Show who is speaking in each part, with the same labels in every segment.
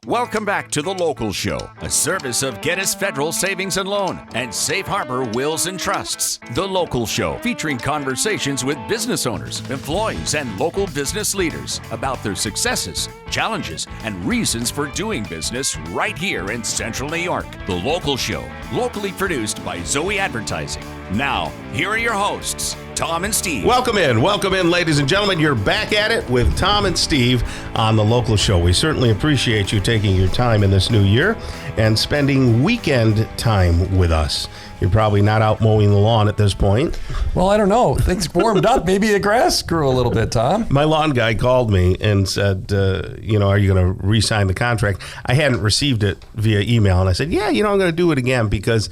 Speaker 1: Welcome back to The Local Show, a service of Gettys Federal Savings and Loan and Safe Harbor Wills and Trusts. The Local Show, featuring conversations with business owners, employees, and local business leaders about their successes, challenges, and reasons for doing business right here in Central New York. The Local Show, locally produced by Zoey Advertising. Now, here are your hosts, Tom and Steve.
Speaker 2: Welcome in, ladies and gentlemen. You're back at it with Tom and Steve on The Local Show. We certainly appreciate you taking your time in this new year and spending weekend time with us. You're probably not out mowing the lawn at this point.
Speaker 3: Well, I don't know. Things warmed up. Maybe the grass grew a little bit, Tom.
Speaker 2: My lawn guy called me and said, are you going to re-sign the contract? I hadn't received it via email, and I said, I'm going to do it again because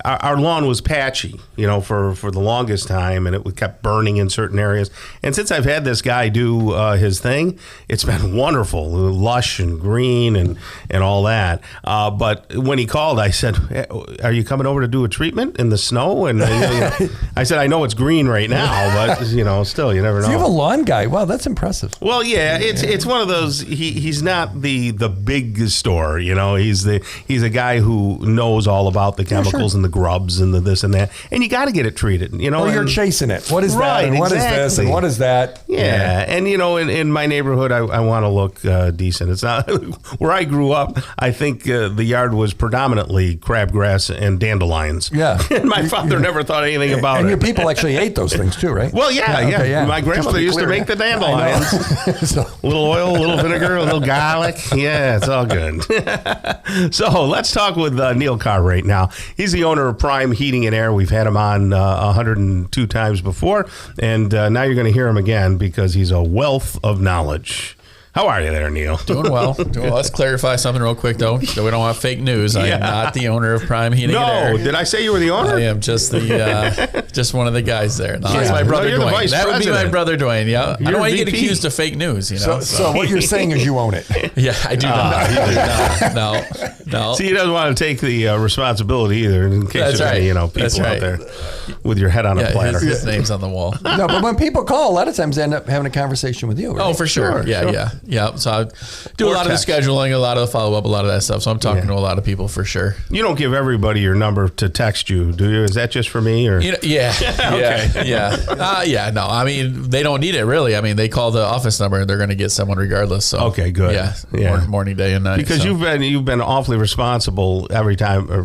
Speaker 2: our lawn was patchy, for the longest time, and it kept burning in certain areas. And since I've had this guy do his thing, it's been wonderful, lush and green and all that. But when he called, I said, are you coming over to do a treatment in the snow? And I said, I know it's green right now, but still, you never know.
Speaker 3: So you have a lawn guy. Wow, that's impressive.
Speaker 2: Well, yeah, it's one of those. He's not the big store, He's a guy who knows all about the chemicals and the grubs and the this and that, and you got to get it treated.
Speaker 3: Or you're chasing it. What is that? And what is this? And what is that?
Speaker 2: Yeah, and in my neighborhood, I want to look decent. It's not where I grew up. I think the yard was predominantly crabgrass and dandelions.
Speaker 3: Yeah,
Speaker 2: and my father never thought anything about it.
Speaker 3: And your people actually ate those things too, right?
Speaker 2: Well, yeah. My grandmother used to make the dandelions. A little oil, a little vinegar, a little garlic. Yeah, it's all good. So let's talk with Neal Carr right now. He's the owner of Prime Heating and Air. We've had him on 102 times before, and now you're going to hear him again because he's a wealth of knowledge. How are you there, Neal?
Speaker 4: Doing well. Let's clarify something real quick, though, so we don't have fake news. I am not the owner of Prime Heating and Air.
Speaker 2: No, did I say you were the owner?
Speaker 4: I am just just one of the guys there. No, that's my brother Dwayne. That would be my brother Dwayne. Yeah, I don't want you to get accused of fake news.
Speaker 3: So what you're saying is you own it.
Speaker 4: Yeah, I do not. No.
Speaker 2: See, he doesn't want to take the responsibility either, in case there's any people out there with your head on a platter.
Speaker 4: His name's on the wall.
Speaker 3: No, but when people call, a lot of times they end up having a conversation with you. Right?
Speaker 4: Oh, for sure. Yeah. So I do a lot of the scheduling, a lot of the follow-up, a lot of that stuff. So I'm talking to a lot of people for sure.
Speaker 2: You don't give everybody your number to text you, do you? Is that just for me? Or
Speaker 4: Yeah. No, I mean, they don't need it really. I mean, they call the office number and they're going to get someone regardless. So
Speaker 2: okay, good.
Speaker 4: Yeah. Morning, day, and night.
Speaker 2: Because you've been awfully responsive every time I've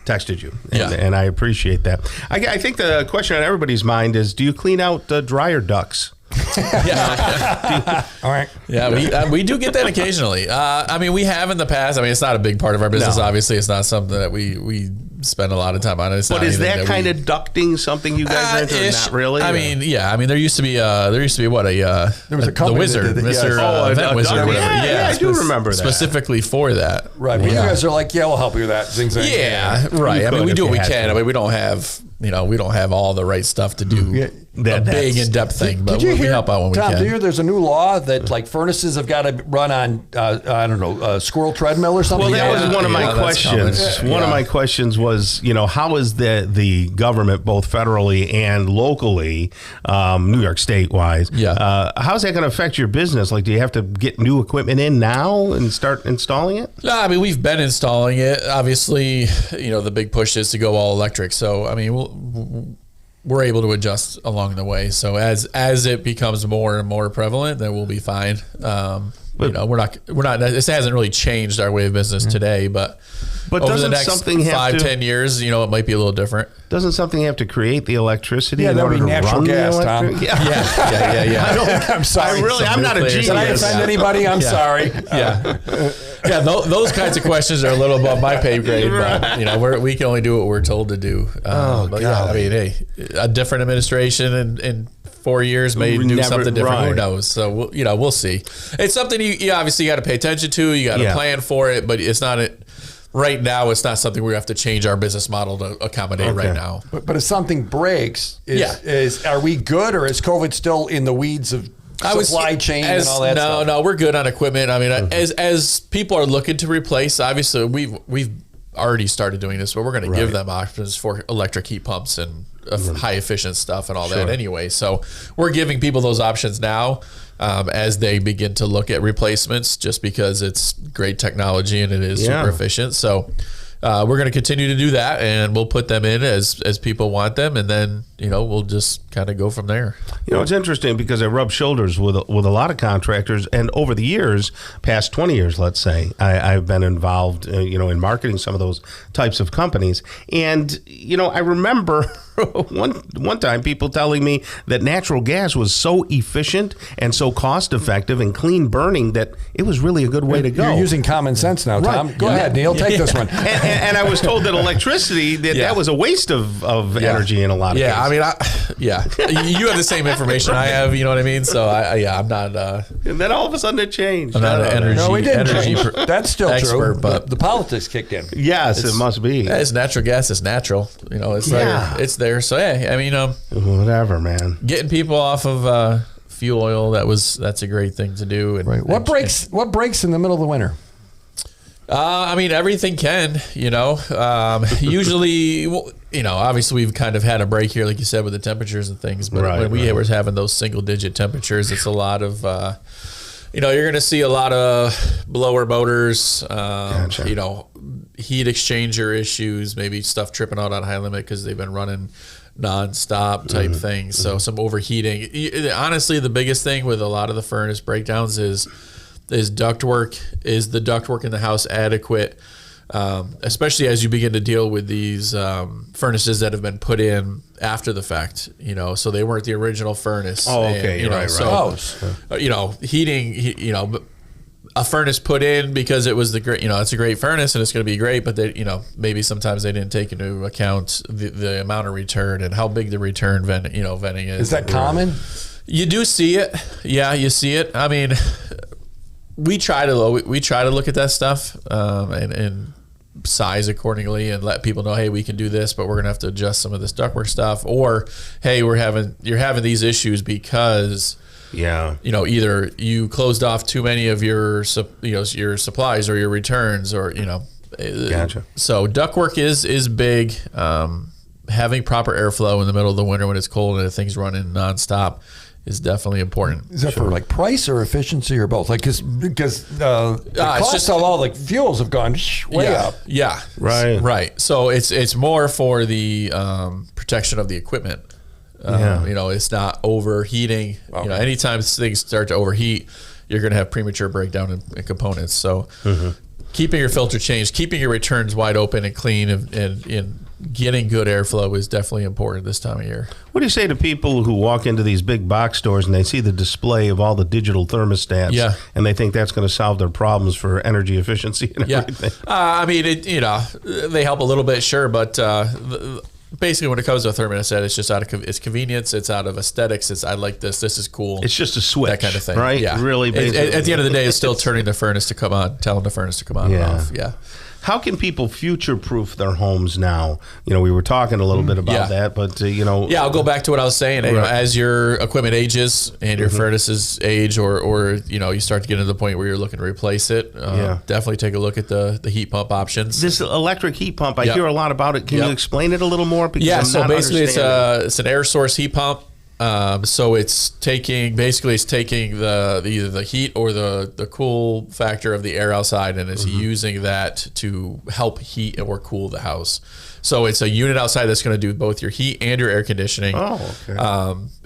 Speaker 2: texted you. And I appreciate that. I think the question on everybody's mind is, do you clean out dryer ducts?
Speaker 3: All right.
Speaker 4: Yeah, we do get that occasionally. I mean, we have in the past. I mean, it's not a big part of our business. No. Obviously, it's not something that we spend a lot of time on.
Speaker 2: But is that kind of ducting something you guys are into? Not really.
Speaker 4: I mean, there used to be there was a company, the Wizard, Mr. Event Wizard, or whatever.
Speaker 2: Yeah, I do remember that.
Speaker 4: Specifically for that.
Speaker 3: Right. But you guys are like, we'll help you with that.
Speaker 4: Yeah. Right. I mean, we do what we can. I mean, we don't have all the right stuff to do. That big in-depth thing, but we help out when we can.
Speaker 3: Tom, do you hear there's a new law that like furnaces have got to run on squirrel treadmill or something?
Speaker 2: Well, that was one of my questions. One of my questions was, how is the government, both federally and locally, New York State wise, how's that going to affect your business? Like, do you have to get new equipment in now and start installing it?
Speaker 4: No, I mean, we've been installing it. Obviously, the big push is to go all electric. So, I mean, we're able to adjust along the way. So as it becomes more and more prevalent, then we'll be fine. We're not. This hasn't really changed our way of business today, but over the next 5-10 years, it might be a little different.
Speaker 2: Doesn't something have to create the electricity?
Speaker 3: Yeah, that would be natural gas, Tom.
Speaker 4: Yeah.
Speaker 3: I'm sorry.
Speaker 2: I'm not a genius.
Speaker 3: Did I offend anybody? I'm sorry.
Speaker 4: Yeah, those kinds of questions are a little above my pay grade, but we can only do what we're told to do. I mean, hey, a different administration in 4 years may do something different. Right. Who knows? So we'll see. It's something you obviously got to pay attention to. You got to plan for it, but it's not right now. It's not something we have to change our business model to accommodate right now.
Speaker 3: But if something breaks, are we good, or is COVID still in the weeds of supply chain and all that stuff?
Speaker 4: No, we're good on equipment. I mean, as people are looking to replace, obviously we've already started doing this, but we're going to give them options for electric heat pumps and high efficient stuff and all that anyway. So we're giving people those options now. as they begin to look at replacements, just because it's great technology and it is super efficient. So we're going to continue to do that, and we'll put them in as people want them, and then we'll just kind of go from there.
Speaker 2: It's interesting because I rub shoulders with a lot of contractors, and over the years, past 20 years, let's say, I've been involved, in marketing some of those types of companies, and I remember one time people telling me that natural gas was so efficient and so cost effective and clean burning that it was really a good way to go.
Speaker 3: You're using common sense now, Tom. Go ahead, Neal, take this one.
Speaker 2: And I was told that electricity, that was a waste of energy in a lot of cases.
Speaker 4: I mean, you have the same information I have, you know what I mean? So I'm not.
Speaker 2: And then all of a sudden it changed.
Speaker 4: I'm not an energy.
Speaker 3: No, it didn't change. That's still
Speaker 4: expert,
Speaker 3: true.
Speaker 4: but
Speaker 3: the politics kicked in.
Speaker 2: Yes, it must be.
Speaker 4: It's natural gas. It's natural. It's there. It's there. So I mean,
Speaker 2: whatever, man.
Speaker 4: Getting people off of fuel oil, that's a great thing to do. And,
Speaker 3: right. What breaks in the middle of the winter?
Speaker 4: I mean, everything can, usually, obviously we've kind of had a break here, like you said, with the temperatures and things, but when we were having those single digit temperatures, it's a lot of, you're going to see a lot of blower motors, heat exchanger issues, maybe stuff tripping out on high limit because they've been running nonstop type things. So some overheating. Honestly, the biggest thing with a lot of the furnace breakdowns is ductwork. Is the ductwork in the house adequate? Especially as you begin to deal with these furnaces that have been put in after the fact, so they weren't the original furnace.
Speaker 2: Oh, okay.
Speaker 4: Heating, a furnace put in because it was it's a great furnace and it's going to be great, but maybe sometimes they didn't take into account the amount of return and how big the return venting is.
Speaker 3: Is that common?
Speaker 4: You do see it. Yeah, you see it. I mean, we try to look at that stuff and size accordingly and let people know, hey, we can do this, but we're gonna have to adjust some of this ductwork stuff, or hey, you're having these issues because either you closed off too many of your supplies or your returns, or
Speaker 2: Gotcha.
Speaker 4: So ductwork is big. Having proper airflow in the middle of the winter when it's cold and things running nonstop is definitely important.
Speaker 3: Is that for like price or efficiency or both? Like because the cost of all the fuels have gone way up.
Speaker 4: Yeah, right. So it's more for the protection of the equipment. It's not overheating. Okay. Anytime things start to overheat, you're going to have premature breakdown in components. So keeping your filter changed, keeping your returns wide open and clean, and getting good airflow is definitely important this time of year.
Speaker 2: What do you say to people who walk into these big box stores and they see the display of all the digital thermostats and they think that's going to solve their problems for energy efficiency and everything?
Speaker 4: I mean, they help a little bit, sure, but basically when it comes to a thermostat, it's just it's convenience, it's out of aesthetics, I like this is cool.
Speaker 2: It's just a switch,
Speaker 4: that kind of thing,
Speaker 2: right?
Speaker 4: Yeah.
Speaker 2: Really,
Speaker 4: at the end of the day, it's still turning the furnace to come on, telling the furnace to come on and off. Yeah.
Speaker 2: How can people future-proof their homes now? We were talking a little bit about that, but
Speaker 4: Yeah, I'll go back to what I was saying. As your equipment ages and your furnaces age, or you start to get to the point where you're looking to replace it, definitely take a look at the heat pump options.
Speaker 2: This electric heat pump, I hear a lot about it. Can you explain it a little more?
Speaker 4: Because so basically it's an air source heat pump. So it's taking either the heat or the cool factor of the air outside, and it's using that to help heat or cool the house. So it's a unit outside that's going to do both your heat and your air conditioning.
Speaker 2: Oh, okay.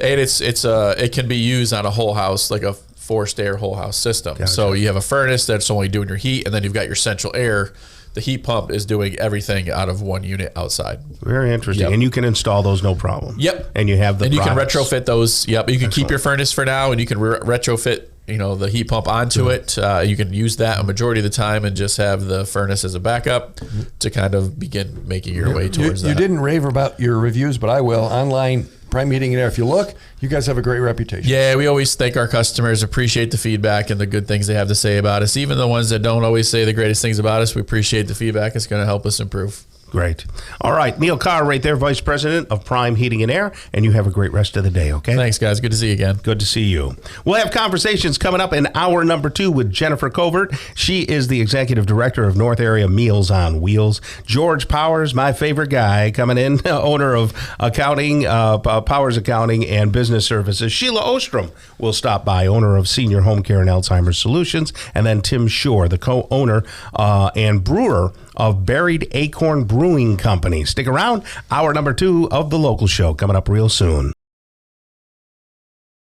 Speaker 4: And it can be used on a whole house, like a forced air whole house system. Gotcha. So you have a furnace that's only doing your heat, and then you've got your central air. The heat pump is doing everything out of one unit outside.
Speaker 2: Very interesting. And you can install those no problem.
Speaker 4: Yep.
Speaker 2: And you have the
Speaker 4: you can retrofit those. Yep. You can keep your furnace for now, and you can retrofit the heat pump onto it. You can use that a majority of the time and just have the furnace as a backup to kind of begin making your way towards that.
Speaker 3: You didn't rave about your reviews, but I will. Online Prime Heating, if you look, you guys have a great reputation.
Speaker 4: Yeah, we always thank our customers, appreciate the feedback and the good things they have to say about us. Even the ones that don't always say the greatest things about us, we appreciate the feedback. It's going to help us improve.
Speaker 2: Great. All right. Neal Carr right there, Vice President of Prime Heating and Air. And you have a great rest of the day, okay?
Speaker 4: Thanks, guys. Good to see you again.
Speaker 2: Good to see you. We'll have conversations coming up in hour number 2 with Jennifer Covert. She is the Executive Director of North Area Meals on Wheels. George Powers, my favorite guy, coming in, owner of accounting, Powers Accounting and Business Services. Sheila Ostrom will stop by, owner of Senior Home Care and Alzheimer's Solutions. And then Tim Shore, the co-owner and brewer of Buried Acorn Brewing Company. Stick around. Hour number 2 of The Local Show coming up real soon.